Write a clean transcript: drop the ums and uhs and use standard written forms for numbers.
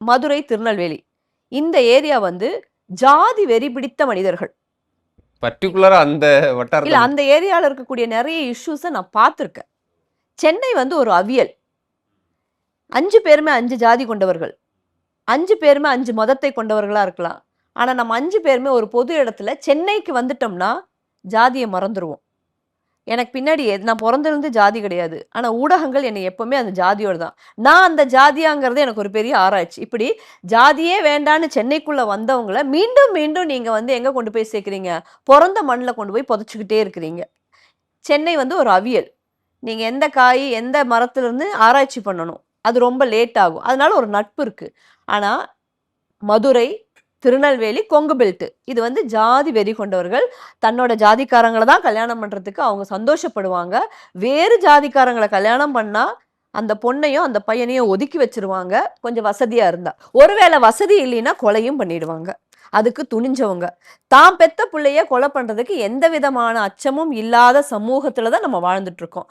மதுரை, திருநெல்வேலி இந்த ஏரியா வந்து ஜாதி வெறி பிடித்த மனிதர்கள். பர்டிகுலரா அந்த இல்ல வட்டாரத்துல அந்த ஏரியால இருக்கக்கூடிய நிறைய இஷ்யூஸ நான் பார்த்திருக்கேன். சென்னை வந்து ஒரு அவியல். 5 பேருமே 5 ஜாதி கொண்டவர்கள். 5 பேருமே 5 மதத்தை கொண்டவர்களா இருக்கலாம். ஆனா நம்ம 5 பேருமே ஒரு பொது இடத்துல சென்னைக்கு வந்துட்டோம்னா, ஜாதிய மறந்துருவோம். எனக்கு பின்னாடி நான் பொறந்திருந்து ஜாதி கிடையாது. ஆனா ஊடகங்கள் என்னை எப்பவுமே அந்த ஜாதியோட தான். நான் அந்த ஜாதியாங்கிறது எனக்கு ஒரு பெரிய ஆராய்ச்சி. இப்படி ஜாதியே வேண்டான்னு சென்னைக்குள்ள வந்தவங்கள மீண்டும், மீண்டும் நீங்க வந்து எங்க கொண்டு போய் சேர்க்கிறீங்க? பொறந்த மண்ணுல கொண்டு போய் புதைச்சுக்கிட்டே இருக்கிறீங்க. சென்னை வந்து ஒரு அவியல். நீங்க எந்த காய், எந்த மரத்திலிருந்து ஆராய்ச்சி பண்ணணும். அது ரொம்ப லேட் ஆகும். அதனால ஒரு நட்பு இருக்கு. ஆனா மதுரை, திருநெல்வேலி, கொங்கு பெல்ட் இது வந்து ஜாதி வெறி கொண்டவர்கள். தன்னோட ஜாதிக்காரங்கள தான் கல்யாணம் பண்றதுக்கு அவங்க சந்தோஷப்படுவாங்க. வேறு ஜாதிக்காரங்கள கல்யாணம் பண்ணா, அந்த பொண்ணையும், அந்த பையனையும் ஒதுக்கி வச்சுருவாங்க. கொஞ்சம் வசதியா இருந்தா. ஒருவேளை வசதி இல்லைன்னா கொலையும் பண்ணிடுவாங்க. அதுக்கு துணிஞ்சவங்க. தான் பெத்த புள்ளைய கொலை பண்றதுக்கு எந்த விதமான அச்சமும் இல்லாத சமூகத்துல தான் நம்ம வாழ்ந்துட்டு இருக்கோம்.